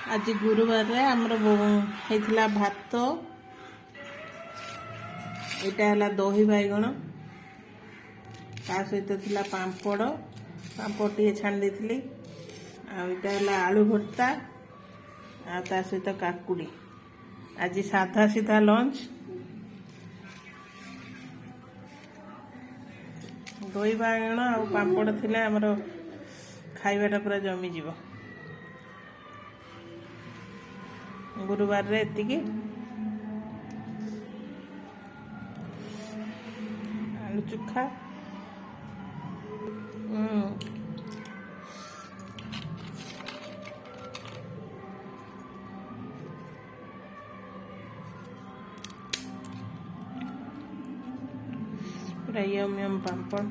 आज गुरुवार रे हमर हेइथिला भात एटा हला दही बैगण ता सहित थिला पांपड़ पांपड़ टी छान देथिली आ एटा हला आलू भर्ता आ ता सहित काकुड़ी आज साधा सीधा लंच दही बैगण आ पांपड़ थिले हमर खाइबाटा पूरा जमी जीव गुरुवार रे एतिकी आलू चोखा पूरा यम यम पांपड़।